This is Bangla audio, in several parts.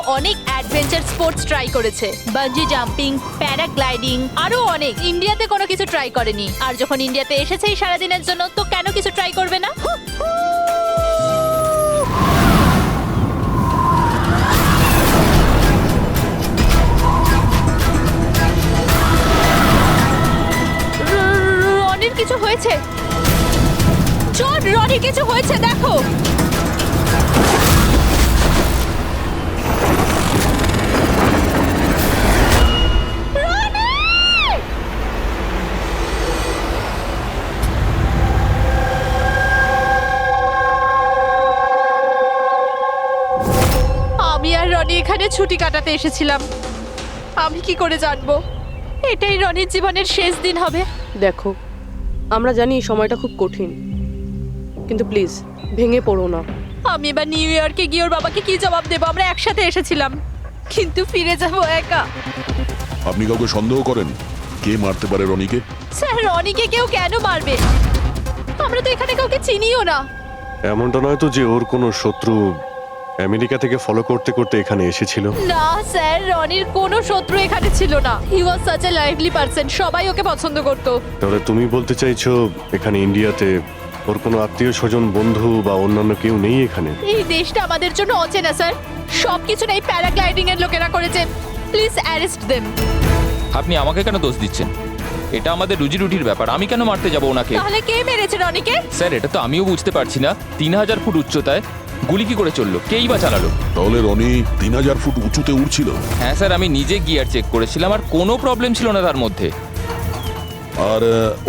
অনেক অ্যাডভেঞ্চার স্পোর্টস ট্রাই করেছে, বাঞ্জি জাম্পিং, প্যারাগ্লাইডিং, আরো অনেক। ইন্ডিয়াতে কোনো কিছু ট্রাই করেনি, আর যখন ইন্ডিয়াতে এসেছে এই সারাদিনের জন্য, তো কেন কিছু ট্রাই করবে না? রনির কিছু হয়েছে, জন, রনির কিছু হয়েছে, দেখো। আমি আর রনি এখানে ছুটি কাটাতে এসেছিলাম, আমি কি করে জানবো এটাই রনির জীবনের শেষ দিন হবে। দেখো, আমরা জানি এই সময়টা খুব কঠিন, কিন্তু প্লিজ ভেঙে পড়ো না। আমি এবার নিউ ইয়র্কে গিয়ে ওর বাবাকে কি জবাব দেবো? আমরা একসাথে এসেছিলাম, কিন্তু ফিরে যাব একা। আপনি কাউকে সন্দেহ করেন কে মারতে পারে রনিকে? স্যার, রনিকে কেউ কেন মারবে? আমরা তো এখানে কাউকে চিনিও না। এমনটা নয় তো যে ওর কোনো শত্রু আমেরিকা থেকে ফলো করতে করতে এখানে এসেছিল? না স্যার, রনির কোনো শত্রু এখানে ছিল না। He was such a lively person, সবাই ওকে পছন্দ করতো। তাহলে তুমি বলতে চাইছো এখানে ইন্ডিয়াতে ওর কোনো আত্মীয় স্বজন, বন্ধু বা অন্যান্য কেউ নেই এখানে? এই দেশটা আমাদের জন্য অচেনা স্যার, সবকিছু এই প্যারাগ্লাইডিং এর লোকেরা করেছে। Please arrest them. আপনি আমাকে কেন দোষ দিচ্ছেন? এটা আমাদের রুজি রুটির ব্যাপার, আমি কেন মারতে যাব ওনাকে? তাহলে কে মেরেছে রনিকে? স্যার, এটা তো আমিও বুঝতে পারছি না। 3000 ফুট উচ্চতায় গুলি কি করে চললো? কেই বা চালালো? তাহলে রনি 3000 ফুট উঁচুতে উড়ছিল? হ্যাঁ স্যার, আমি নিজে গিয়ার চেক করেছিলাম, আর কোনো প্রবলেম ছিল না তার মধ্যে। আর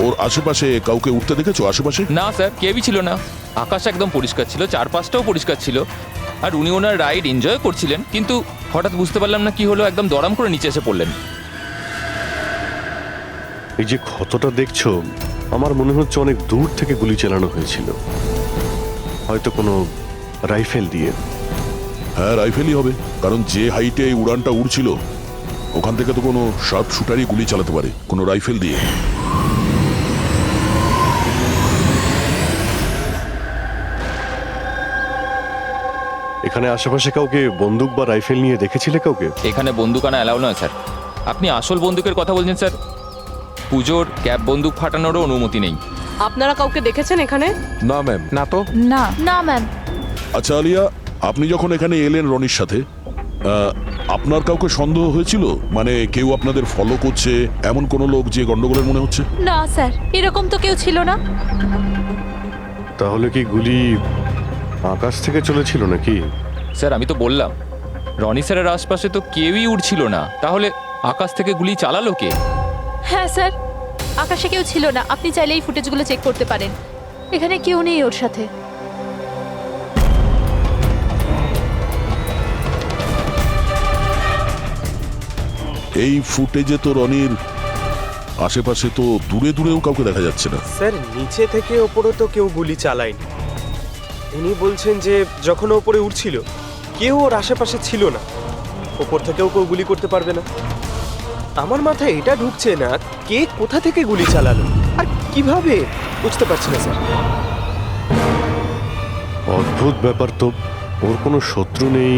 ওর আশেপাশে কাউকে উঠতে দেখেছো? আশেপাশে না স্যার, কেউই ছিল না। আকাশ একদম পরিষ্কার ছিল, চারপাশটাও পরিষ্কার ছিল, আর উনি ওনার রাইড এনজয় করছিলেন। কিন্তু হঠাৎ বুঝতে পারলাম না কি হলো, একদম দড়াম করে নিচে এসে পড়লেন। এই যে ক্ষতটা দেখছো, আমার মনে হচ্ছে অনেক দূর থেকে গুলি চালানো হয়েছিল, হয়তো কোনো রাইফেল দিয়ে। হ্যাঁ, রাইফেলই হবে, কারণ যে হাইটে এই উড়ানটা উড়ছিল ওখান থেকে তো কোনো শার্প শুটারই গুলি চালাতে পারে, কোনো রাইফেল দিয়ে। এখানে আশেপাশে কাউকে বন্দুক বা রাইফেল নিয়ে দেখেছিলে কাউকে? এখানে বন্দুক আনা অ্যালাউ নয় স্যার। আপনি আসল বন্দুকের কথা বলছেন স্যার? পুজোর ক্যাপ বন্দুক ফাটানোরও অনুমতি নেই। আপনারা কাউকে দেখেছেন এখানে? না ম্যাম, না তো। না না ম্যাম। আচ্ছা আলিয়া, আপনি যখন এখানে এলেন রনির সাথে, আপনার কাউকে সন্দেহ হয়েছিল? মানে কেউ আপনাদের ফলো করছে, এমন কোনো লোক যে গন্ডগোলের মনে হচ্ছে? না স্যার, এরকম তো কেউ ছিল না। তাহলে কি গুলি আকাশ থেকে চলেছিল নাকি? স্যার, আমি তো বললাম রনি স্যারের আশপাশে তো কেউই উড়ছিল না, তাহলে আকাশ থেকে গুলি চালালো কে? হ্যাঁ স্যার, আকাশে কেউ ছিল না। আপনি চাইলে এই ফুটেজগুলো চেক করতে পারেন, এখানে কেউ নেই ওর সাথে। এই ফুটেজে তো রনির আশেপাশে তো দূরে দূরেও কাউকে দেখা যাচ্ছে না। স্যার, নিচে থেকে ওপরে তো কেউ গুলি চালায়নি। ইনি বলছেন যে যখন ও ওপরে উঠছিল কেউ ওর আশেপাশে ছিল না, ওপর থেকেও কেউ গুলি করতে পারবে না। আমার মাথায় এটা ঢুকছে না কে কোথা থেকে গুলি চালালো আর কিভাবে, বুঝতে পারছি না স্যার। অদ্ভুত ব্যাপার তো, ওর কোনো শত্রু নেই,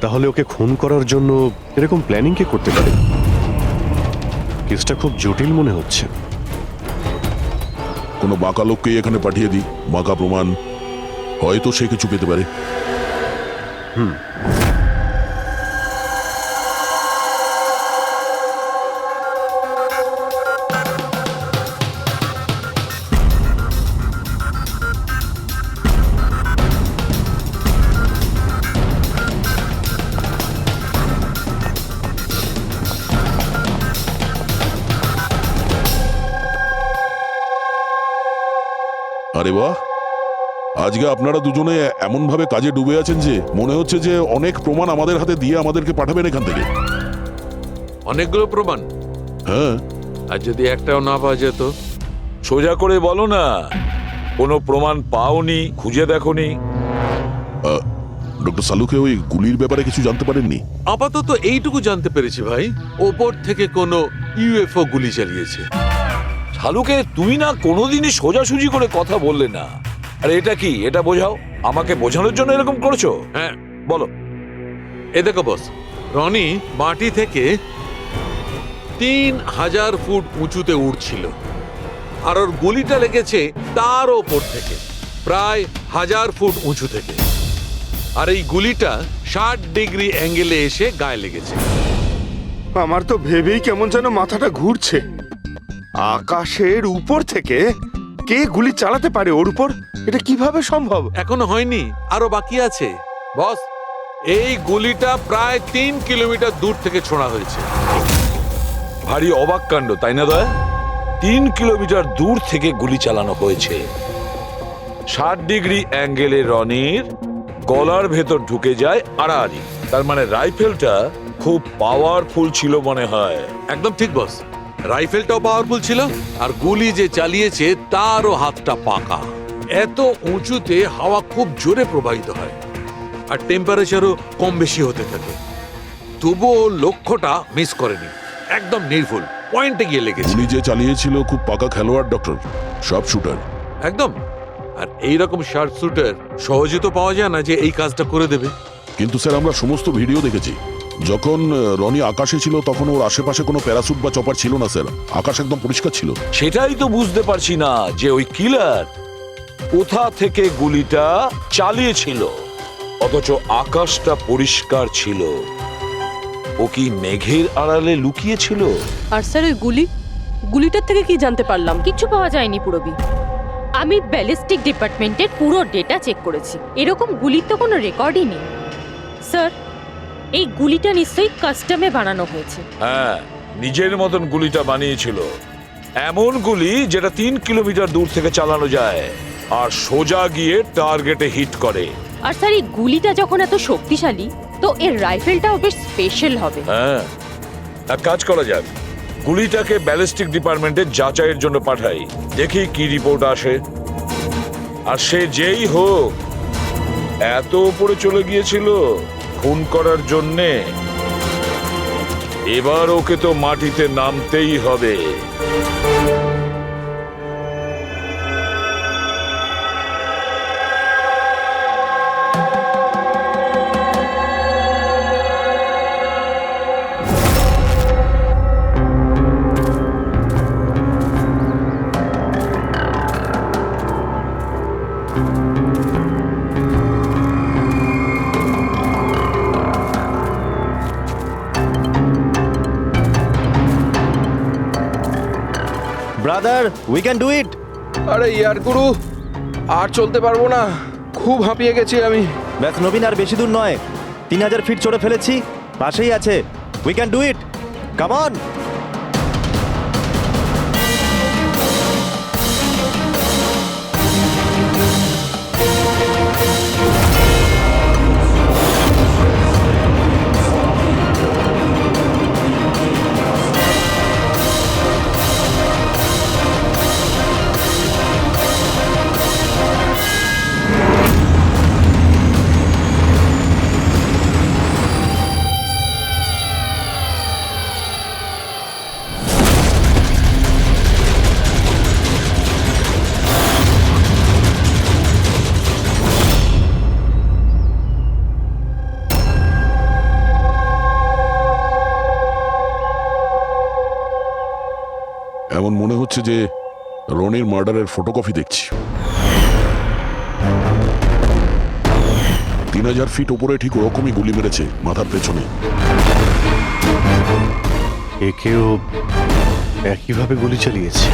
তাহলে ওকে খুন করার জন্য এরকম প্ল্যানিং কে করতে পারে? কেসটা খুব জটিল মনে হচ্ছে। কোনো বাঁকা লোককেই এখানে পাঠিয়ে দিই, বাঁকা প্রমাণ, হয়তো সে কিছু পেতে পারে। আরে বাহ, আজকে আপনারা দুজনে এমন ভাবে কাজে ডুবে আছেন যে মনে হচ্ছে যে অনেক প্রমাণ আমাদের হাতে দিয়ে আমাদেরকে পাঠাবেন এখান থেকে। অনেকগুলো প্রমাণ? হ্যাঁ। আর যদি একটাও না পাওয়া যেত? সোজা করে বলো না, কোনো প্রমাণ পাওনি, খুঁজে দেখোনি? ডক্টর সালুকে ওই গুলির ব্যাপারে কিছু জানতে পারেননি? আপাতত এইটুকু জানতে পেরেছি ভাই, ওপর থেকে কোনো ইউএফও গুলি চালিয়েছে। শালুকে, তুমি না কোনোদিনই সোজাসুজি করে কথা বললে না। আরে এটা কি, এটা বোঝাও। আমাকে বোঝানোর জন্য এরকম করছো? হ্যাঁ, বলো। এ দেখো বস, রনি মাটি থেকে 3000 ফুট উঁচুতে উঠছিল, আর ওর গুলিটা লেগেছে তার ওপর থেকে প্রায় 1000 ফুট উঁচু থেকে। আর এই গুলিটা 60 ডিগ্রি অ্যাঙ্গেলে এসে গায়ে লেগেছে। আমার তো ভেবেই কেমন যেন মাথাটা ঘুরছে। আকাশের উপর থেকে কে গুলি চালাতে পারে ওর উপর? এটা কিভাবে সম্ভব? এখনো হয়নি, আরো বাকি আছে বস। এই গুলিটা প্রায় 3 কিলোমিটার দূর থেকে ছোড়া হয়েছে। ভারী অবাক কাণ্ড, তাই না দয়া? 3 কিলোমিটার দূর থেকে গুলি চালানো হয়েছে। 60 ডিগ্রি অ্যাঙ্গেলে রনির গলার ভেতর ঢুকে যায় আড়াআড়ি। তার মানে রাইফেলটা খুব পাওয়ারফুল ছিল মনে হয়। একদম ঠিক বস, রাইফেলটাও পাওয়ারফুল ছিল, আর গুলি যে চালিয়েছে তারও হাতটা পাকা। এত উঁচুতে হাওয়া খুব জোরে প্রবাহিত হয়, আর টেম্পারেচারও কম বেশি হতে থাকে। তবুও লক্ষ্যটা মিস করেনি, একদম নির্ভুল পয়েন্টে গিয়ে লেগেছে। গুলি যে চালিয়েছিল খুব পাকা খেলোয়াড় ডক্টর, সব শুটার। একদম। আর এইরকম শার্প শুটার সহজে তো পাওয়া যায় না যে এই কাজটা করে দেবে। কিন্তু স্যার আমরা সমস্ত ভিডিও দেখেছি। যখন রনি আকাশে ছিল তখন ওর আশেপাশে কোনো প্যারাসুট বা চপার ছিল না স্যার, আকাশ একদম পরিষ্কার ছিল। সেটাই তো বুঝতে পারছি না যে ওই কিলার কোথা থেকে গুলিটা চালিয়েছিল, অথচ আকাশটা পরিষ্কার ছিল। ও কি মেঘের আড়ালে লুকিয়েছিল? আর স্যার ওই গুলিটার থেকে কি জানতে পারলাম? কিচ্ছু পাওয়া যায়নি পুরবি। আমি ব্যালিস্টিক ডিপার্টমেন্টের পুরো ডেটা চেক করেছি, এরকম গুলির তো কোনো রেকর্ডই নেই। স্যার, এই গুলিটা নিশ্চয়ই কাস্টমে বানানো হয়েছে। হ্যাঁ, নিজের মতন গুলিটা বানিয়েছিল। এমন গুলি যেটা 3 কিলোমিটার দূর থেকে চালানো যায় আর সোজা গিয়ে টার্গেটে হিট করে। আর স্যার, এই গুলিটা যখন এত শক্তিশালী, তো এর রাইফেলটাও বেশ স্পেশাল হবে। হ্যাঁ, এক কাজ করা যাক, গুলিটাকে ব্যালিস্টিক ডিপার্টমেন্টে যাচাইয়ের জন্য পাঠাই, দেখি কি রিপোর্ট আসে। আর সে যেই হোক, এত উপরে চলে গিয়েছিল খুন করার জন্যে, এবার ওকে তো মাটিতে নামতেই হবে। ব্রাদার, উই ক্যান ডু ইট। আরে ইয়ার গুরু, আর চলতে পারবো না, খুব হাঁপিয়ে গেছি আমি। ব্যাস নবীন, আর বেশি দূর নয়, 3000 ফিট চড়ে ফেলেছি, পাশেই আছে। We can do it, come on. এমন মনে হচ্ছে যে রনির মার্ডারের ফটোকপি দেখছি। 3000 ফিট ওপরে ঠিক ওরকমই গুলি মেরেছে মাথার পেছনে। একেও একইভাবে গুলি চালিয়েছে।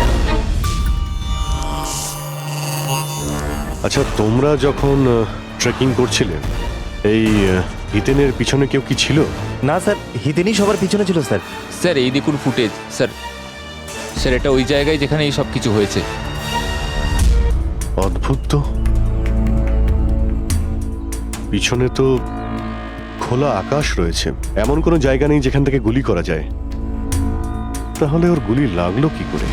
আচ্ছা, তোমরা যখন ট্রেকিং করছিলে, এই হিতেনের পিছনে কেউ কি ছিল? না স্যার, হিতেনই সবার পিছনে ছিল স্যার। স্যার, এই দেখুন ফুটেজ। স্যার, এটা ওই জায়গায় যেখানে এই সব কিছু হয়েছে। অদ্ভুত তো, পিছনে তো খোলা আকাশ রয়েছে, এমন কোনো জায়গা নেই যেখান থেকে গুলি করা যায়। তাহলে ওর গুলি লাগলো কি করে?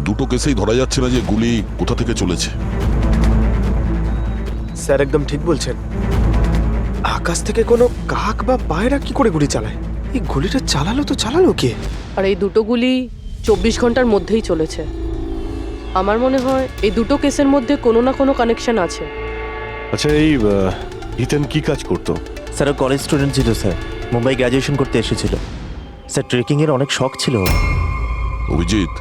দুটো কেসেই ধরা যাচ্ছে না যে গুলি কোথা থেকে চলেছে। স্যার একদম ঠিক বলছেন, আকাশ থেকে কোনো কাক বা পায়রা কি করে গুলি চালায়? এই গুলিটা চালালো কে? আর এই দুটো গুলি 24 ঘন্টার মধ্যেই চলেছে। আমার মনে হয় এই দুটো কেসের মধ্যে কোনো না কোনো কানেকশন আছে। আচ্ছা, এই হিতেন কি কাজ করতো? স্যার ও কলেজ স্টুডেন্ট ছিল স্যার, মুম্বাই গ্র্যাজুয়েশন করতে এসেছিল স্যার। ট্রেকিংয়ের অনেক শখ ছিল ওর। অভিজিৎ,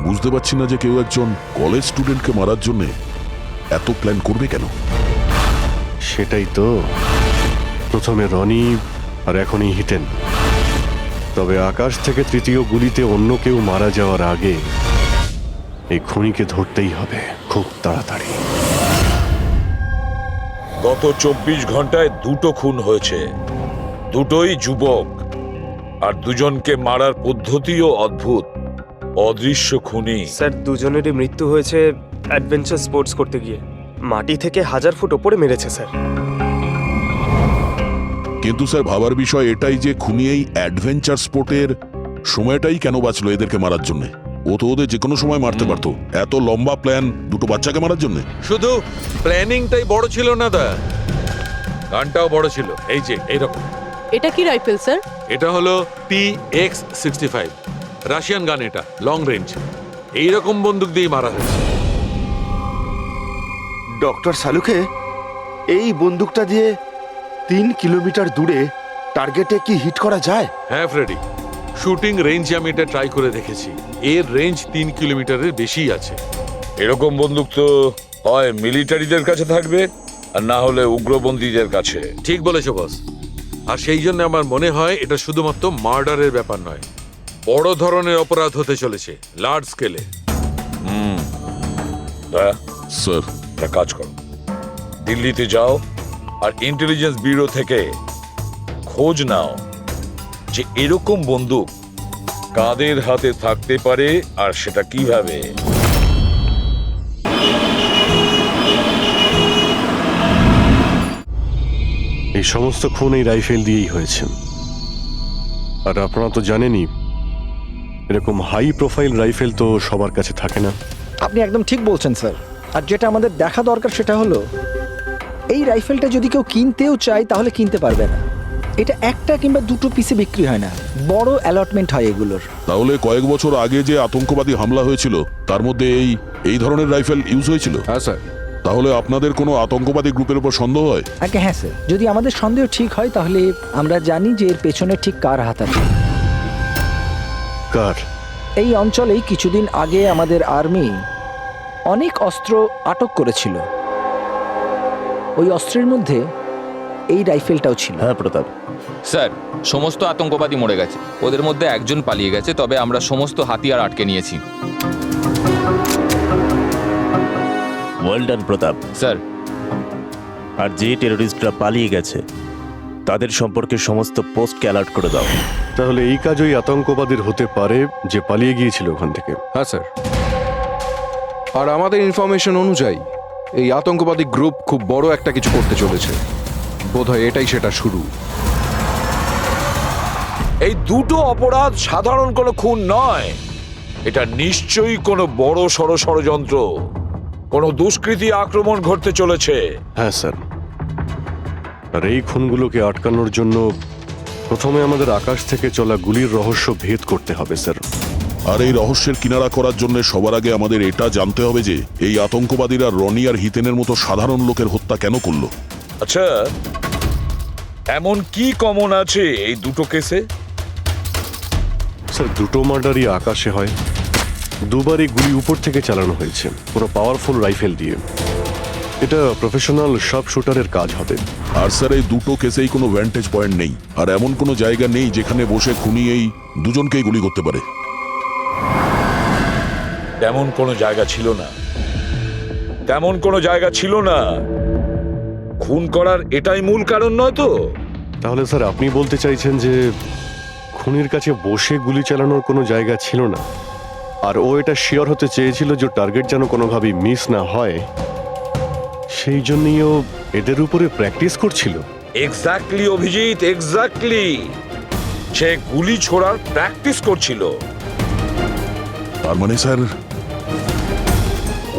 বুঝতে পারছি না যে কেউ একজন কলেজ স্টুডেন্টকে মারার জন্য এত প্ল্যান করবে কেন। সেটাই তো, প্রথমে রনি আর এখনই হিতেন। তবে আকাশ থেকে তৃতীয় গুলিতে অন্য কেউ মারা যাওয়ার আগে এই খুনিকে ধরতেই হবে খুব তাড়াতাড়ি। গত 24 ঘন্টায় 2টো খুন হয়েছে, দুটোই যুবক, আর দুজনকে মারার পদ্ধতিও অদ্ভুত। অদৃশ্য খুনি। স্যার দুজনেরই মৃত্যু হয়েছে অ্যাডভেঞ্চার স্পোর্টস করতে গিয়ে। মাটি থেকে 1000 ফুট ওপরে মেরেছে স্যার। কিন্তু স্যার ভাবার বিষয় এটাই যে খুনি এই অ্যাডভেঞ্চার স্পোর্টের সময়টাই কেন বাঁচলো এদেরকে মারার জন্য? ও তো ওদের যে কোনো সময় মারতে পারতো। এত লম্বা প্ল্যান দুটো বাচ্চাকে মারার জন্য? শুধু প্ল্যানিংটাই বড় ছিল না দা, গানটাও বড় ছিল। এই যে এইরকম, এটা কি রাইফেল স্যার? এটা হলো PX-65 রাশিয়ান গান, এটা লং রেঞ্জ। এইরকম বন্দুক দিয়ে মারা হয়েছে। ডক্টর সালুকে, এই বন্দুকটা দিয়ে 3 কিলোমিটার দূরে টার্গেটে কি হিট করা যায়? হ্যাঁ ফ্রেডি, শুটিং রেঞ্জে আমি এটা ট্রাই করে দেখেছি। এর রেঞ্জ 3 কিলোমিটারের বেশি আছে। এরকম বন্দুক তো হয় মিলিটারিদের কাছে থাকবে, আর না হলে উগ্রপন্থীদের কাছে। ঠিক বলেছো বস। আর সেই জন্য আমার মনে হয় এটা শুধুমাত্র মার্ডারের ব্যাপার নয়, বড় ধরনের অপরাধ হতে চলেছে, লার্জ স্কেলে। স্যার, একটা কাজ করো, দিল্লিতে যাও আর ইন্টেলিজেন্স ব্যুরো থেকে খোঁজ নাও যে এরকম বন্দুক কাদের হাতে থাকতে পারে আর সেটা কিভাবে। এই সমস্ত খুন এই রাইফেল দিয়েই হয়েছে। আর আপনারা তো জানেনই, এরকম হাই প্রোফাইল রাইফেল তো সবার কাছে থাকে না। আপনি একদম ঠিক বলছেন স্যার। আর যেটা আমাদের দেখা দরকার সেটা হলো এই রাইফেলটা যদি কেউ কিনতেও চায় তাহলে কিনতে পারবে না। এটা একটা কিংবা দুটো পিসে বিক্রি হয় না, বড় অ্যালটমেন্ট হয় এগুলোর। তাহলে কয়েক বছর আগে যে আতঙ্কবাদী হামলা হয়েছিল তার মধ্যে এই ধরনের রাইফেল ইউজ হয়েছিল? হ্যাঁ স্যার। তাহলে আপনাদের কোনো আতঙ্কবাদী গ্রুপের উপর সন্দেহ হয়? আগে হ্যাঁ স্যার, যদি আমাদের সন্দেহ ঠিক হয় তাহলে আমরা জানি যে এর পেছনে ঠিক কার হাত আছে। কার? এই অঞ্চলেই কিছুদিন আগে আমাদের আর্মি অনেক অস্ত্র আটক করেছিল। ওই অস্ত্রের মধ্যে এই রাইফেলটাও ছিল। হ্যাঁ প্রতাপ, স্যার, সমস্ত আতঙ্কবাদী মরে গেছে, ওদের মধ্যে একজন পালিয়ে গেছে, তবে আমরা সমস্ত হাতিয়ার আটকে নিয়েছি। ওয়েল ডান প্রতাপ। স্যার, আর যে টেররিস্টরা পালিয়ে গেছে তাদের সম্পর্কে সমস্ত পোস্টকে অ্যালার্ট করে দাও। তাহলে এই কাজ ওই আতঙ্কবাদীর হতে পারে যে পালিয়ে গিয়েছিল ওখান থেকে। হ্যাঁ স্যার। আর আমাদের ইনফরমেশন অনুযায়ী এই আতঙ্কবাদী গ্রুপ খুব বড় একটা কিছু করতে চলেছে। বোধহয় এটাই সেটা শুরু। এই দুটো অপরাধ সাধারণ কোনো খুন নয়, এটা নিশ্চয়ই কোনো বড় সড় ষড়যন্ত্র, কোনো দুষ্কৃতী আক্রমণ ঘটতে চলেছে। হ্যাঁ স্যার। আর এই খুনগুলোকে আটকানোর জন্য প্রথমে আমাদের আকাশ থেকে চলা গুলির রহস্য ভেদ করতে হবে স্যার। আর এই রহস্যের কিনারা করার জন্য সবার আগে আমাদের এটা জানতে হবে যে এই আতঙ্কবাদীরা রনি আর হিতেনের মতো সাধারণ লোকের হত্যা কেন করলো। আচ্ছা, এমন কি কমন আছে এই দুটো কেসে? স্যার, দুটো মার্ডারই আকাশে হয়। দুবারই গুলি উপর থেকে চালানো হয়েছে, পুরো পাওয়ারফুল রাইফেল দিয়ে। এটা প্রফেশনাল শার্প শুটারের কাজ হবে। আর স্যার, এই দুটো কেসেই কোনো ভ্যান্টেজ পয়েন্ট নেই, আর এমন কোনো জায়গা নেই যেখানে বসে খুনি এই দুজনকেই গুলি করতে পারে। তেমন কোনো জায়গা ছিল না, তেমন কোনো জায়গা ছিল না। খুন করার এটাই মূল কারণ নয় তো? তাহলে স্যার আপনি বলতে চাইছেন যে খুনির কাছে বসে গুলি চালানোর কোনো জায়গা ছিল না, আর ও এটা শিওর হতে চেয়েছিল যে টার্গেট যেন কোনোভাবেই মিস না হয়, সেই জন্যই ও এদের উপরে প্র্যাকটিস করছিল। Exactly Abhijit, exactly. সে গুলি ছোড়ার প্র্যাকটিস করছিল। তার মানে স্যার,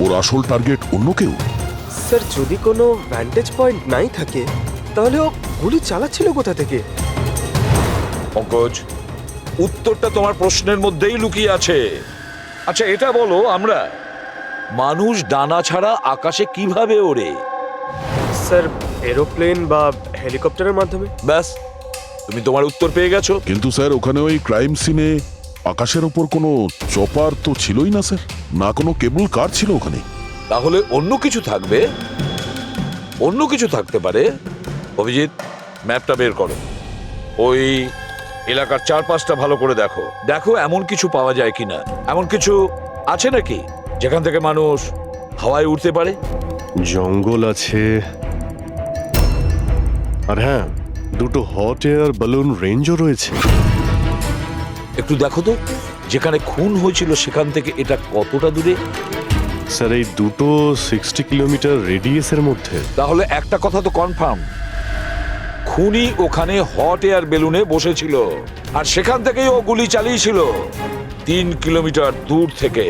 ওর আসল টার্গেট অন্য কেউ? স্যার যদি কোনো ভ্যান্টেজ পয়েন্ট নাই থাকে তাহলে ও গুলি চালাচ্ছিল কোথা থেকে? পঙ্কজ, উত্তরটা তোমার প্রশ্নের মধ্যেই লুকিয়ে আছে। আচ্ছা এটা বলো, আমরা মানুষ ডানা ছাড়া আকাশে কিভাবে ওড়ে? স্যার এরোপ্লেন বা হেলিকপ্টারের মাধ্যমে। ব্যাস, তুমি তোমার উত্তর পেয়ে গেছো। কিন্তু স্যার ওখানে ওই ক্রাইম সিনে আকাশের ওপর কোনো চপার তো ছিলই না স্যার, না কোনো কেবল কার ছিল ওখানে। তাহলে অন্য কিছু থাকবে, অন্য কিছু থাকতে পারে। অভিজিৎ, ম্যাপটা বের করো, ওই এলাকার চারপাশটা ভালো করে দেখো, দেখো এমন কিছু পাওয়া যায় কিনা। এমন কিছু আছে নাকি যেখান থেকে মানুষ হাওয়ায় উঠতে পারে? জঙ্গল আছে, আর হ্যাঁ, দুটো হট এয়ার বালুন রেঞ্জও রয়েছে। একটু দেখো তো, যেখানে খুন হয়েছিল সেখান থেকে এটা কতটা দূরে? স্যার এই দুটো 60 কিলোমিটার রেডিয়াসের মধ্যে। তাহলে একটা কথা তো কনফার্ম, খুনি ওখানে হট এয়ার বেলুনে বসেছিল আর সেখান থেকেই ও গুলি চালিয়েছিল 3 কিলোমিটার দূর থেকে।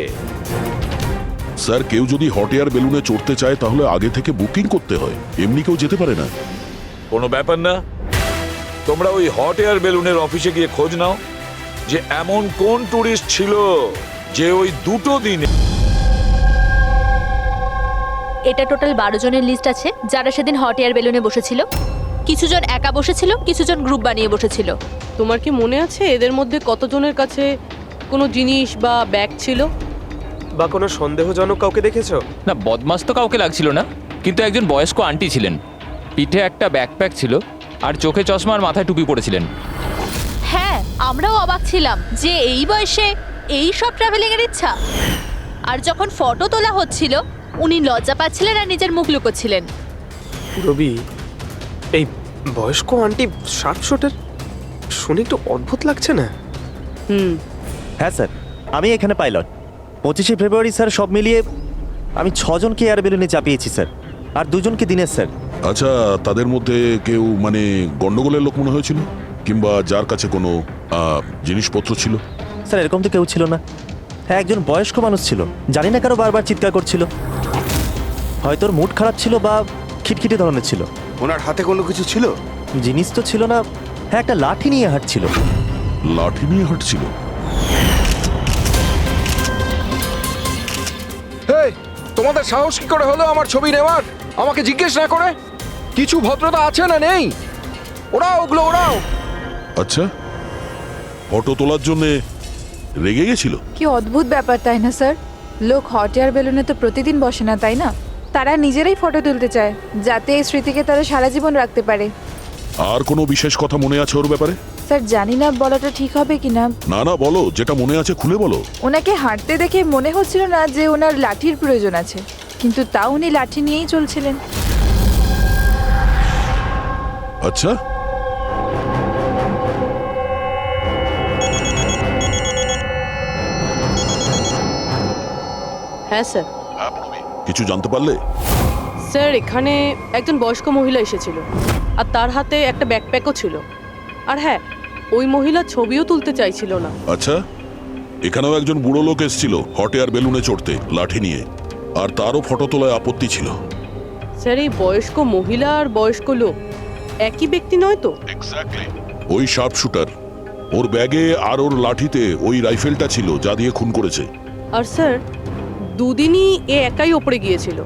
স্যার কেউ যদি হট এয়ার বেলুনে চড়তে চায় তাহলে আগে থেকে বুকিং করতে হয়, এমনি কেউ যেতে পারে না। কোনো ব্যাপার না, তোমরা ওই হট এয়ার বেলুনের অফিসে গিয়ে খোঁজ নাও যে এমন কোন টুরিস্ট ছিল যে ওই দুটো দিনে। এটা টোটাল 12 জনের লিস্ট আছে যারা সেদিন হট এয়ার বেলুনে বসেছিল। কিছু জন একা বসেছিল, কিছু জন গ্রুপ বানিয়ে বসেছিল। তোমার কি মনে আছে এদের মধ্যে কতজনের কাছে কোনো জিনিস বা ব্যাগ ছিল? বা কোনো সন্দেহজনক কাউকে দেখেছো? না, বদমাস তো কাউকে লাগছিল না, কিন্তু একজন বয়স্ক আন্টি ছিলেন, পিঠে একটা ব্যাকপ্যাক ছিল আর চোখে চশমা আর মাথায় টুপি পরেছিলেন। হ্যাঁ, আমরাও অবাক ছিলাম যে এই বয়সে এই সব ট্রাভেলিং এর ইচ্ছা। আর যখন ফটো তোলা হচ্ছিল উনি লজ্জা পাচ্ছিলেন আর নিজের মুখ লুকোচ্ছিলেন। রবি, এই বয়স্ক আন্টি শার্প শুটার শুনে একটু অদ্ভুত লাগছে না? হ্যাঁ স্যার, আমি এখানে পাইলট। 25শে ফেব্রুয়ারি স্যার সব মিলিয়ে আমি 6 জনকে এয়ার বেলুনে চাপিয়েছি স্যার, আর 2 জনকে দিনের স্যার। আচ্ছা, তাদের মধ্যে কেউ মানে গন্ডগোলের লোক মনে হয়েছিল, কিংবা যার কাছে কোনো জিনিসপত্র ছিল? স্যার এরকম তো কেউ ছিল না। হ্যাঁ, একজন বয়স্ক মানুষ ছিল, জানি না কারো বারবার চিৎকার করছিল, হয়তো ওর মুড খারাপ ছিল বা খিটখিটে ধরনের ছিল। ওনার হাতে কোনো কিছু ছিল? জিনিস তো ছিল না। হ্যাঁ, একটা লাঠি নিয়ে হাঁটছিল। লাঠি নিয়ে হাঁটছিল? এই, তোমাদের সাহস কি করে হলো আমার ছবি নেওয়ার, আমাকে জিজ্ঞেস না করে? কিছু ভদ্রতা আছে না নেই? ওরাও ওগুলো ওরাও। আচ্ছা, ফটো তোলার জন্য রেগে গেছিল? কি অদ্ভুত ব্যাপার, তাই না স্যার? লোক হট এয়ার বেলুনে তো প্রতিদিন বসে না, তাই না? তারা নিজেরাই ফটো তুলতে চায় যাতে এই স্মৃতিকে তারা সারা জীবন রাখতে পারে। আর কোনো বিশেষ কথা মনে আছে ওর ব্যাপারে? স্যার জানি না বলাটা ঠিক হবে কিনা। না না, বলো, যেটা মনে আছে খুলে বলো। ওনাকে হাঁটতে দেখে মনে হচ্ছিল না যে ওনার লাঠির প্রয়োজন আছে, কিন্তু তাও উনি লাঠি নিয়েই চলছিলেন। আচ্ছা, হ্যাঁ স্যার। কিছু জানতে পারলে? স্যার এখানে একজন বয়স্ক মহিলা এসেছিল আর তার হাতে একটা ব্যাকপ্যাকও ছিল। আর হ্যাঁ, ওই মহিলা ছবিও তুলতে চাইছিল না। আচ্ছা, এখানেও একজন বুড়ো লোক এসেছিল হট এয়ার বেলুনে চড়তে লাঠি নিয়ে, আর তারও ফটো তোলায় আপত্তি ছিল। স্যার এই বয়স্ক মহিলা আর বয়স্ক লোক একই ব্যক্তি নয় তো? ওই শার্প শুটার, ওর ব্যাগে আর ওর লাঠিতে ওই রাইফেলটা ছিল যা দিয়ে খুন করেছে। আর স্যার দুদিনই এ একাই ওপরে গিয়েছিল,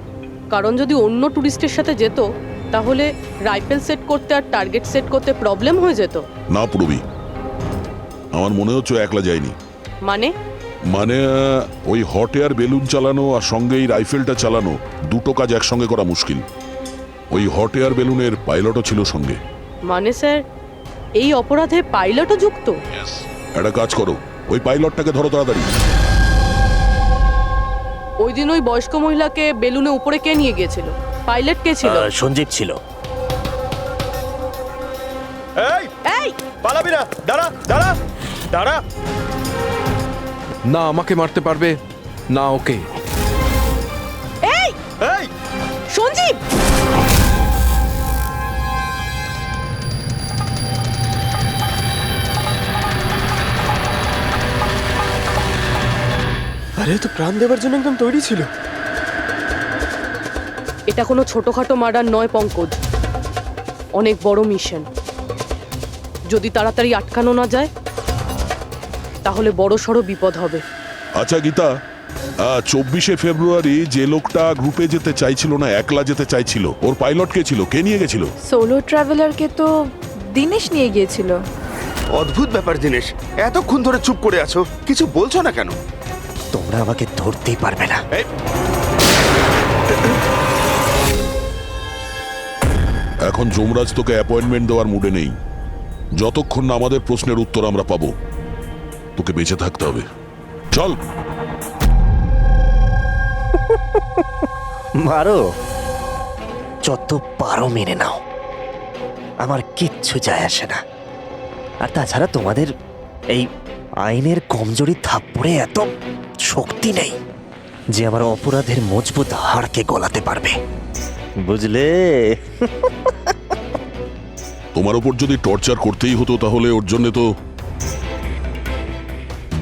কারণ যদি অন্য টুরিস্টের সাথে যেত তাহলে রাইফেল সেট করতে আর টার্গেট সেট করতে প্রবলেম হয়ে যেত। না পুরবি, আমার মনে হচ্ছে ও একলা যায়নি। মানে ওই হট এয়ার বেলুন চালানো আর সঙ্গে এই রাইফেলটা চালানো, দুটো কাজ একসঙ্গে করা মুশকিল। ওই হট এয়ার বেলুনের পাইলটও ছিল সঙ্গে। মানে স্যার এই অপরাধে পাইলটও যুক্ত? একটা কাজ করো, ওই পাইলটটাকে ধরো তাড়াতাড়ি। ওই দিন ওই বয়স্ক মহিলাকে বেলুনে উপরে কে নিয়ে গিয়েছিল? পাইলট কে ছিল? সঞ্জীব ছিল। এই এই পালাবি না, দাঁড়া দাঁড়া দাঁড়া। না আমাকে মারতে পারবে না ওকে। এই এই সঞ্জীব! আরে তো প্রাণ দেওয়ার জন্য একদম তৈরি ছিল। এটা কোনো ছোটখাটো মার্ডার নয় পঙ্কজ, অনেক বড় মিশন। যদি তাড়াতাড়ি আটকানো না যায় তাহলে বড় সড় বিপদ হবে। আচ্ছা গীতা, 24শে ফেব্রুয়ারি যে লোকটা গ্রুপে যেতে চাইছিল না, একলা যেতে চাইছিল, ওর পাইলট কে ছিল? কে নিয়ে গেছিল? সোলো ট্রাভেলারকে তো দিনেশ নিয়ে গিয়েছিল। অদ্ভুত ব্যাপার দিনেশ, এতক্ষণ ধরে চুপ করে আছো, কিছু বলছো না কেন? তোমরা আমাকে ধরতেই পারবে না। এখন যমরাজ তোকে অ্যাপয়েন্টমেন্ট দেওয়ার মুডে নেই। যতক্ষণ না আমাদের প্রশ্নের উত্তর আমরা পাবো, তোকে বেঁচে থাকতে হবে। চল। মারো, যত পারো মেনে নাও, আমার কিচ্ছু যায় আসে না। আর তাছাড়া তোমাদের এই আইনের কমজোরি থাপ্পড়ে এত শক্তি নেই যে আমার অপরাধের মজবুত হাড়কে গলাতে পারবে, বুঝলে? তোমার উপর যদি টর্চার করতেই হতো তাহলে ওর জন্য তো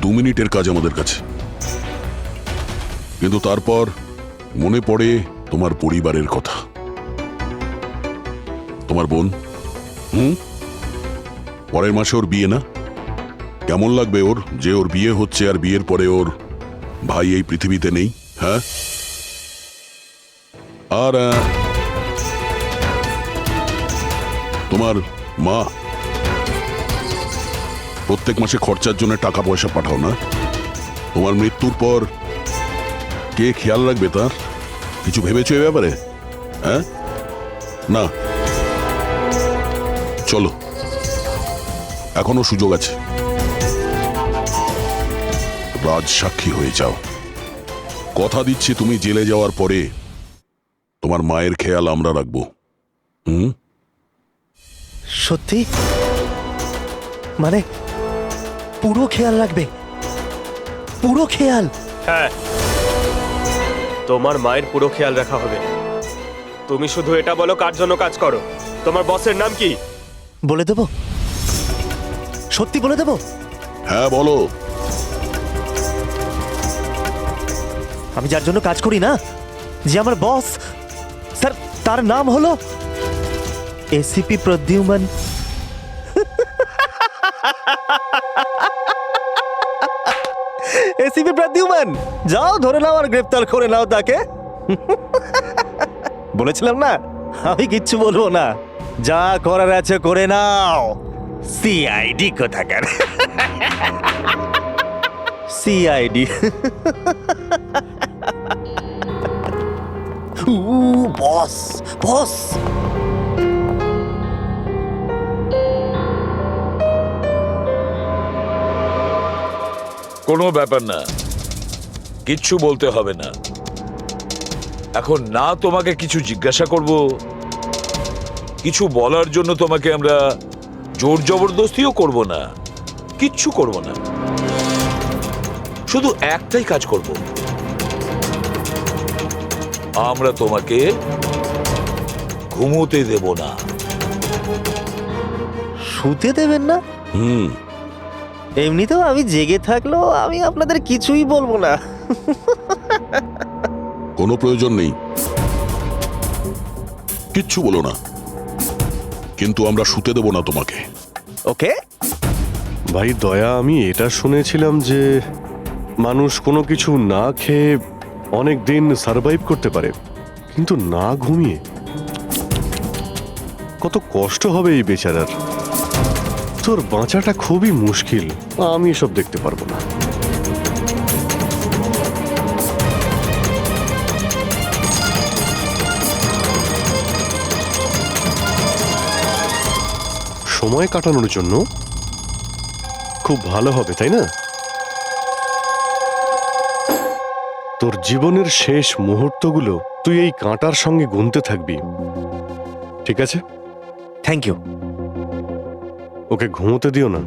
2 মিনিটের কাজ আমাদের কাছে। কিন্তু তারপর মনে পড়ে তোমার পরিবারের কথা, তোমার বোন। পরের মাসে ওর বিয়ে না? কেমন লাগবে ওর যে ওর বিয়ে হচ্ছে আর বিয়ের পরে ওর ভাই এই পৃথিবীতে নেই? হ্যাঁ। আর তোমার মা প্রত্যেক মাসে খরচার জন্য টাকা পয়সা পাঠাও না? তোমার মৃত্যুর পর কে খেয়াল রাখবে তার? কিছু ভেবেছো এ ব্যাপারে? হ্যাঁ না? চলো, এখনো সুযোগ আছে। রাজ সাক্ষী হয়ে যাও। কথা দিচ্ছি তুমি জেলে যাওয়ার পরে তোমার মায়ের খেয়াল আমরা রাখবো। সত্যি? মানে পুরো খেয়াল রাখবে? পুরো খেয়াল? হ্যাঁ, তোমার মায়ের পুরো খেয়াল রাখা হবে। তুমি শুধু এটা বলো কার জন্য কাজ করো, তোমার বসের নাম কি? বলে দেবো? সত্যি বলে দেবো? হ্যাঁ বলো। আমি যার জন্য কাজ করি না, যে আমার বস স্যার, তার নাম হলো এসিপি প্রদ্যুম্ন। এসিপি প্রদ্যুম্ন, যাও ধরে নাও আর গ্রেফতার করে নাও তাকে। বলেছিলাম না আমি কিচ্ছু বলবো না, যা করার আছে করে নাও। সিআইডি কোথাকার। সিআইডি। বস বস। কোনো ব্যাপার না, কিচ্ছু বলতে হবে না। এখন না তোমাকে কিছু জিজ্ঞাসা করব, কিছু বলার জন্য তোমাকে আমরা জোর জবরদস্তিও করব না, কিচ্ছু করব না। শুধু একটাই কাজ করব, আমরা তোমাকে ঘুমোতে দেব না। শুতে দেবেন না? এমনিতেও আমি জেগে থাকলেও আমি আপনাদের কিছুই বলবো না। কোনো প্রয়োজন নেই, কিচ্ছু বলো না, কিন্তু আমরা শুতে দেব না তোমাকে। ওকে ভাই দয়া, আমি এটা শুনেছিলাম যে মানুষ কোনো কিছু না খেয়ে অনেক দিন সার্ভাইভ করতে পারে, কিন্তু না ঘুমিয়ে কত কষ্ট হবে এই বেচারার। তোর বাঁচাটা খুবই মুশকিল, আমি এসব দেখতে পারবো না। সময় কাটানোর জন্য খুব ভালো হবে, তাই না? তোর জীবনের শেষ মুহূর্তগুলো তুই এই কাঁটার সঙ্গে গুনতে থাকবি, ঠিক আছে? Thank you. ওকে ঘুমোতে দিও না।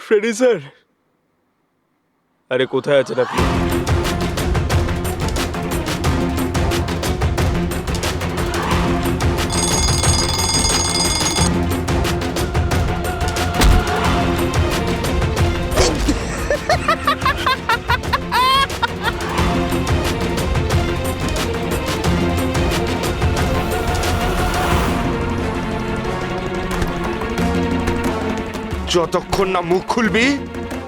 ফ্রেডি স্যার, আরে কোথায় আছেন আপনি? যতক্ষণ না মুখ খুলবি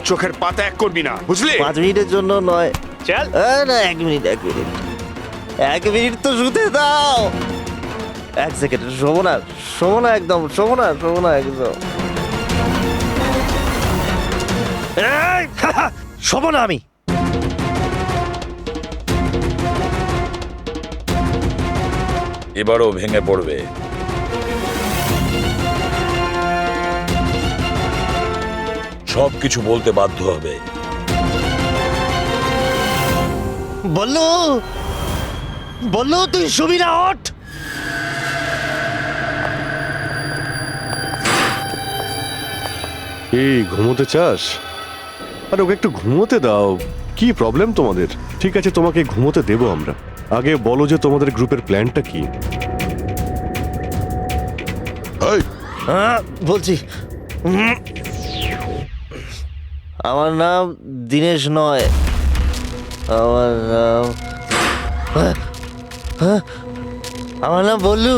চোখের পাতা এক করবি না, বুঝলি? 5 মিনিটের জন্য নয়। চল না 1 মিনিট 1 মিনিট তো শুতে দাও। 1 সেকেন্ড, শোবো না একদম, শোবো না একদম। এই, শোবো না আমি। এবারও ভেঙে পড়বে। সবকিছু বলতে বাধ্য হবে। বললো তুই শুবি না, ওঠ। এই ঘুমোতে চাস? আর ওকে একটু ঘুমোতে দাও। কি প্রবলেম তোমাদের? ঠিক আছে, তোমাকে ঘুমোতে দেবো আমরা। আগে বলো যে তোমাদের গ্রুপের প্ল্যানটা কি? এই, বলছি, আমার নাম দীনেশ নয়, আমার নাম বল্লু।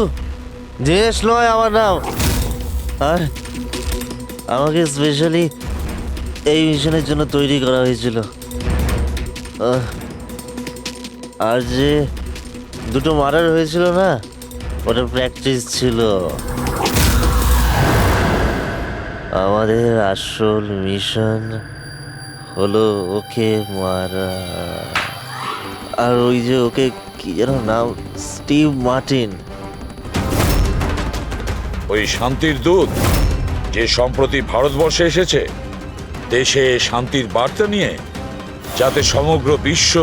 দীনেশ নয় আমার নাম। আর আমাকে স্পেশালি এই মিশনের জন্য তৈরি করা হয়েছিল। আর যে 2টো মার্ডার হয়েছিল না, ওটা প্র্যাকটিস ছিল। আমাদের আসল মিশন হলো ওকে মারা। আর ওই যে ওকে কি যেন নাম, স্টিভ মার্টিন। ওই শান্তির দূত যে সম্প্রতি ভারতবর্ষে এসেছে দেশে শান্তির বার্তা নিয়ে, যাতে সমগ্র বিশ্ব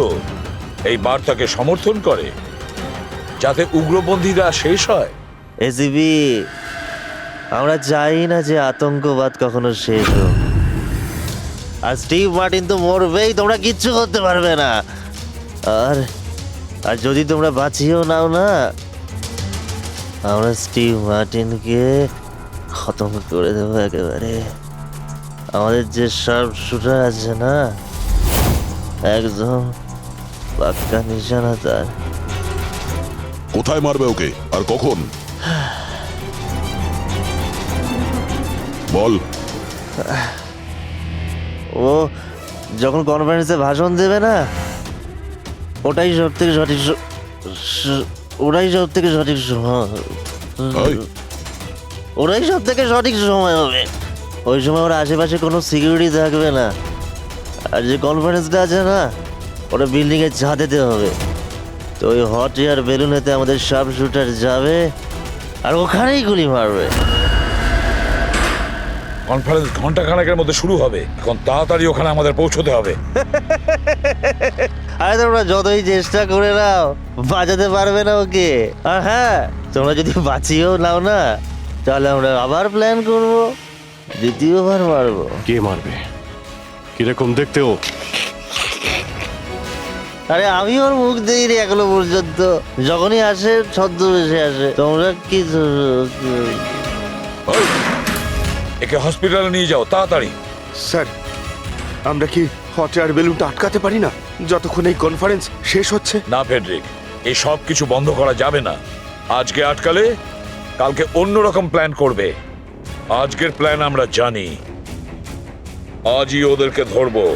এই বার্তাকে সমর্থন করে, যাতে উগ্রপন্থীরা শেষ হয়। এসিবি, আমরা চাই না যে আতঙ্কবাদ কখনো শেষ হোক। আর স্টিভ মার্টিন তো মরবেই, তোমরা কিচ্ছু করতে পারবে না। আর আর যদি তোমরা বাঁচিয়েও নাও না, আমরা স্টিভ মার্টিনকে খতম করে দেবো একেবারে। আমাদের যে শার্প শুটার আছে না, একদম পাক্কা নিশানা তার। কোথায় মারবে ওকে আর কখন? বল। ও যখন কনফারেন্সে ভাষণ দেবে না, ওটাই সব থেকে সঠিক সময়। ওটাই সব থেকে সঠিক সময় হবে। ওই সময় ওর আশেপাশে কোনো সিকিউরিটি থাকবে না। আর যে কনফারেন্সটা আছে না, ওটা বিল্ডিংয়ের ছাদেতে হবে। তো ওই হট এয়ার বেলুনেতে আমাদের শার্প শুটার যাবে আর ওখানেই গুলি মারবে। কনফারেন্স ঘন্টাখানেকের মধ্যে শুরু হবে। এখন তাড়াতাড়ি ওখানে আমাদের পৌঁছতে হবে। আরে তোমরা যতই চেষ্টা করে নাও, বাঁচাতে পারবে না ওকে। আর হ্যাঁ, তোমরা যদি বাঁচিয়েও নাও না, তাহলে আমরা আবার প্ল্যান করব, দ্বিতীয়বার মারবো। কে মারবে? কিরকম দেখতে ও? আরে আমি ওর মুখ দেইনি এখনো পর্যন্ত। যখনই আসে ছদ্মবেশে আসে। তোমরা কি একে হসপিটালে নিয়ে যাও তাড়াতাড়ি। স্যার, আমরা কি হট এয়ার বেলুনটা আটকাতে পারি না যতক্ষণ এই কনফারেন্স শেষ হচ্ছে? না ফেডরিক, এই সব কিছু বন্ধ করা যাবে না। আজকে আটকালে কালকে অন্যরকম প্ল্যান করবে। আজকের প্ল্যান আমরা জানি, আজই ওদেরকে ধরবো।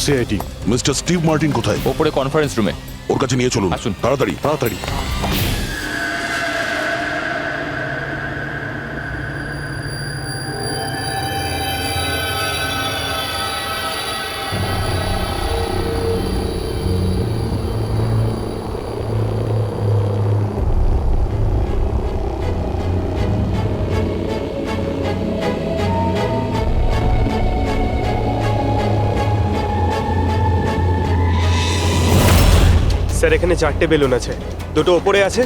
সিআইটি মিস্টার স্টিভ মার্টিন কোথায়? ওপরে কনফারেন্স রুমে। ওর কাছে নিয়ে চলুন। আসুন। তাড়াতাড়ি তাড়াতাড়ি। স্যার এখানে 4টে বেলুন আছে, 2টো ওপরে আছে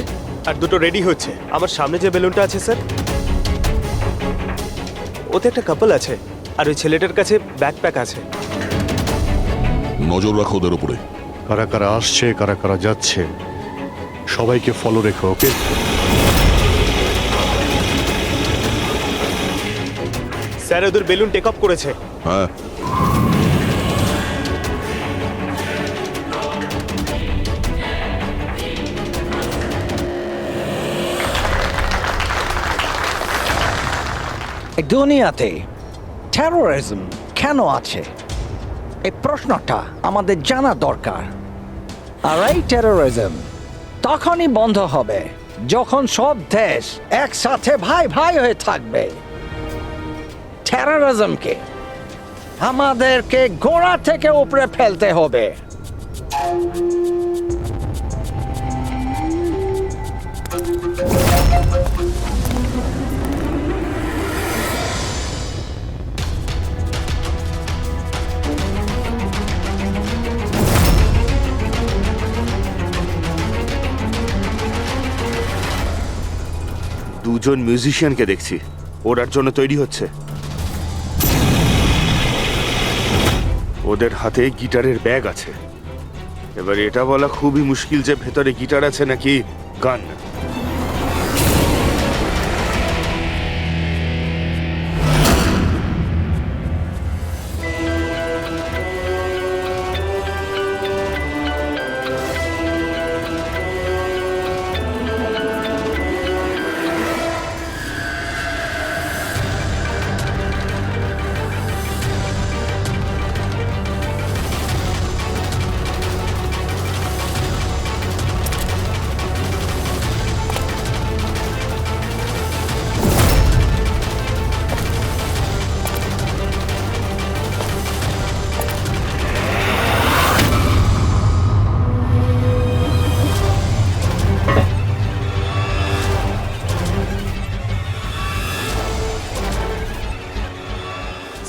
আর 2টো রেডি হচ্ছে। আমার সামনে যে বেলুনটা আছে স্যার, ওতে একটা কাপল আছে আর ওই ছেলেটার কাছে ব্যাকপ্যাক আছে। নজর রাখো ওদের উপরে। কারা কারা আসছে কারা কারা যাচ্ছে সবাইকে ফলো রেখো, ওকে? স্যার ওদের বেলুন টেক অফ করেছে। হ্যাঁ, এই দুনিয়াতে টেরোরিজম কেন আছে, এই প্রশ্নটা আমাদের জানা দরকার। আর এই টেরোরিজম তখনই বন্ধ হবে যখন সব দেশ একসাথে ভাই ভাই হয়ে থাকবে। টেরোরিজমকে আমাদেরকে গোড়া থেকে উপরে ফেলতে হবে। দুজন মিউজিশিয়ানকে দেখছি, ওরার জন্য তৈরি হচ্ছে। ওদের হাতে গিটারের ব্যাগ আছে। এবার এটা বলা খুবই মুশকিল যে ভেতরে গিটার আছে নাকি গান।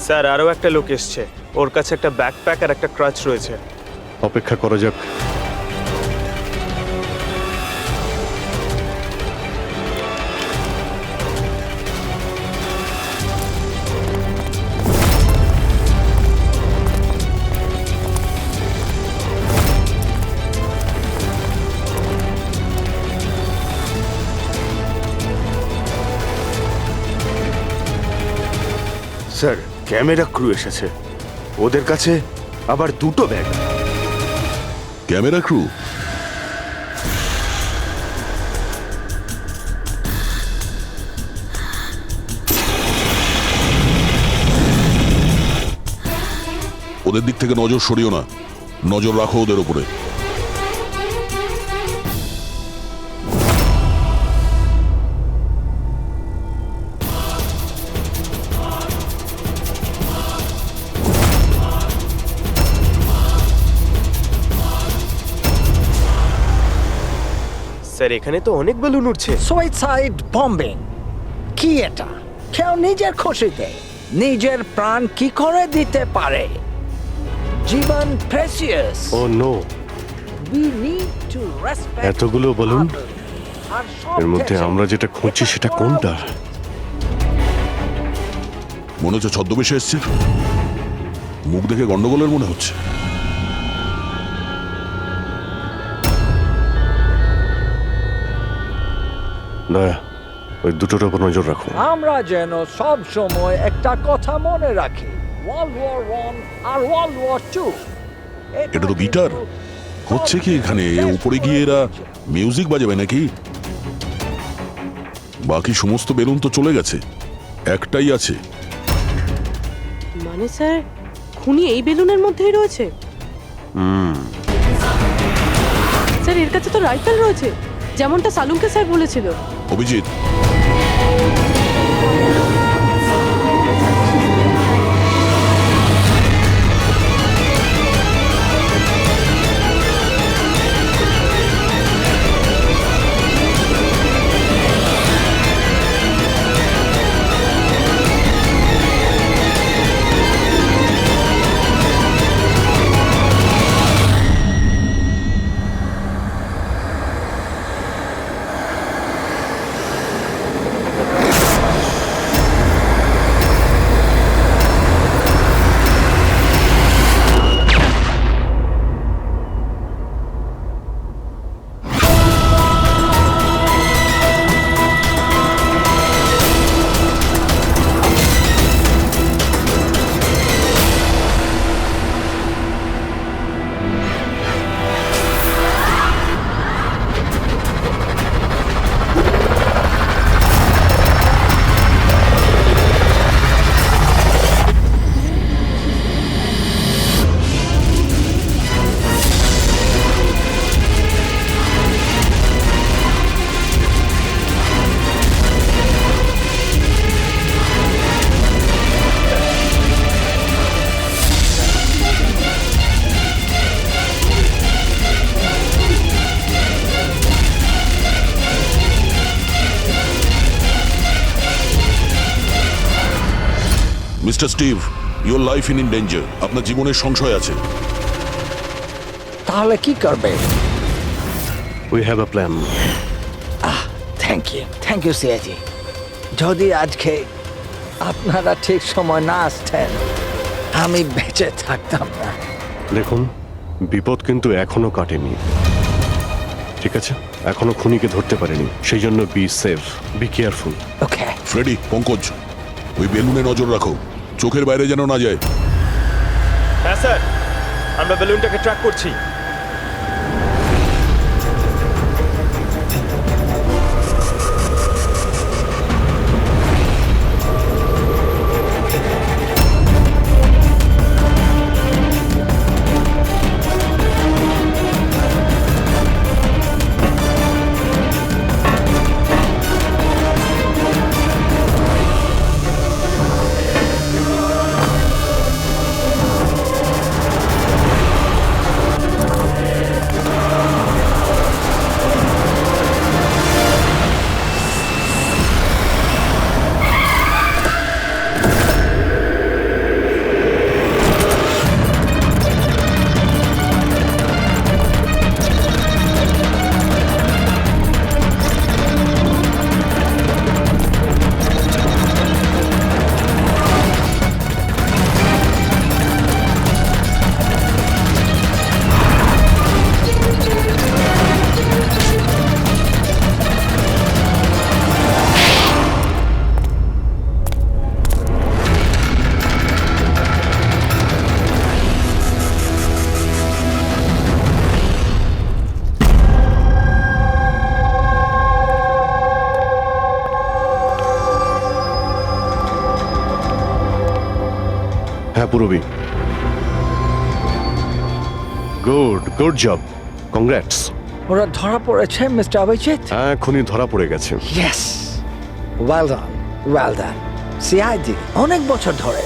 স্যার আরও একটা লোক এসছে, ওর কাছে একটা ব্যাকপ্যাক আর একটা ক্রাচ রয়েছে। অপেক্ষা করা যাক। স্যার ক্যামেরা ক্রু এসেছে, ওদের কাছে আবার 2টো ব্যাগ। Camera crew? ওদের দিক থেকে নজর সরিও না, নজর রাখো ওদের উপরে। স্যার এখানে তো অনেক বেলুন উঠছে। সুইসাইড বম্বিং কি এটা? কেউ নিজের খুশিতে নিজের প্রাণ কি করে দিতে পারে? জীবন precious. Oh no, We need to respect এতগুলো বলুন, আর সব এর মধ্যে দেশে আমরা যেটা খুঁজছি সেটা কোনটা? মনে হচ্ছে ছদ্মবেশে এসছে, মুখ দেখে গন্ডগোলের মনে হচ্ছে। দয়া, ওই দুটোর উপর নজর রাখো। আমরা যেন সব সময় একটা কথা মনে রাখি, ওয়ার্ল্ড ওয়ার 1 আর ওয়ার্ল্ড ওয়ার 2। এটা তো গিটার। হচ্ছে কি এখানে? উপরে গিয়ে এরা মিউজিক বাজাবে নাকি? বাকি সমস্ত বেলুন তো চলে গেছে, একটাই আছে। মানে স্যার খুনি এই বেলুনের মধ্যেই রয়েছে? স্যার এর কাছে তো রাইফেল রয়েছে, যেমনটা সালুমকে স্যার বলেছিল। Abhijit, mister Steve, your life in danger. আপনার জীবনের সংশয় আছে। তাহলে কি করবে? We have a plan. Thank you সিয়াজি। যদি আজকে আপনারা ঠিক সময় না আসতেন আমি বেঁচে থাকতাম না। দেখুন, বিপদ কিন্তু এখনো কাটেনি, ঠিক আছে? এখনো খুনিকে ধরতে পারেনি, সেই জন্য be safe, be careful. Okay Freddie, Pankaj, ওই বেলুনে নজর রাখো, চোখের বাইরে যেন না যায়। হ্যাঁ স্যার, আমরা বেলুনটাকে ট্র্যাক করছি। হ্যাঁ পুরবি, গুড জব, কংগ্রাটস। ওরা ধরা পড়েছে মিস্টার অভিজিৎ? হ্যাঁ, খুনি ধরা পড়ে গেছে। Yes, well done. সিআইডি অনেক বছর ধরে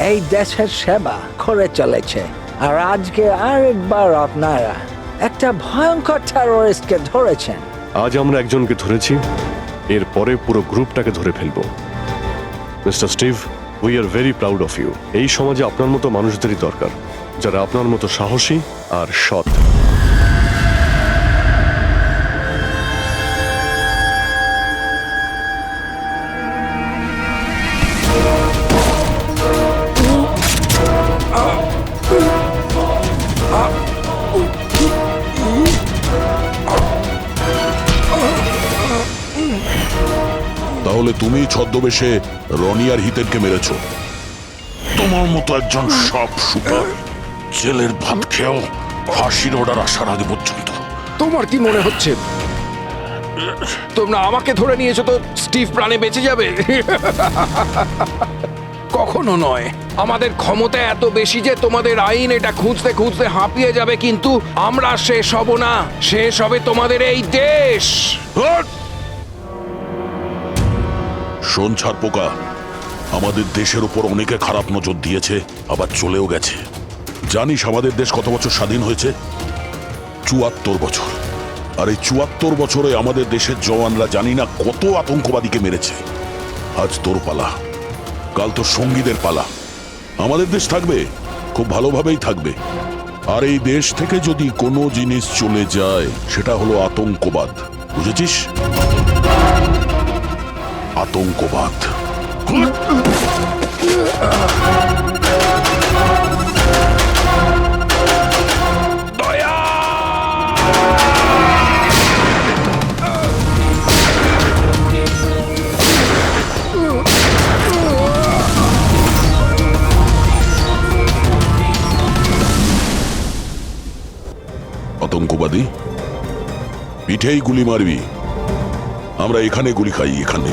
এই দেশের সেবা করে চলেছে, আর আজকে আরেকবার আপনারা একটা ভয়ঙ্কর টেররিস্টকে ধরেছেন। আজ আমরা একজনকে ধরেছি, এরপরে পুরো গ্রুপটাকে ধরে ফেলবো। Mister Steve, we are very proud of you. এই সমাজে আপনার মতো মানুষদেরই দরকার, যারা আপনার মতো সাহসী আর সৎ। তাহলে তুমি ছদ্মবেশে রনি আর হিতেনকে মেরেছ? তোমার মতো একজন সব সুপার জেলের ভাত খেয়েও ফাঁসির অর্ডার আসার আগে পর্যন্ত। তোমার কি মনে হচ্ছে তোমরা আমাকে ধরে নিয়েছো তো স্টিভ প্রাণে বেঁচে যাবে? কখনো নয়। আমাদের ক্ষমতা এত বেশি যে তোমাদের আইন এটা খুঁজতে খুঁজতে হাঁপিয়ে যাবে, কিন্তু আমরা শেষ হব না। শেষ হবে তোমাদের এই দেশ। শোন ছাড় পোকা, আমাদের দেশের উপর অনেকে খারাপ নজর দিয়েছে, আবার চলেও গেছে। জানিস আমাদের দেশ কত বছর স্বাধীন হয়েছে? ৭৪ বছর। আর এই ৭৪ বছরে আমাদের দেশের জওয়ানরা জানি না কত আতঙ্কবাদীকে মেরেছে। আজ তোর পালা, কাল তোর সঙ্গীদের পালা। আমাদের দেশ থাকবে, খুব ভালোভাবেই থাকবে। আর এই দেশ থেকে যদি কোনো জিনিস চলে যায়, সেটা হলো আতঙ্কবাদ। বুঝেছিস? আতঙ্কবাদ। আতঙ্কবাদী পিঠেই গুলি মারবি, আমরা এখানে গুলি খাই, এখানে।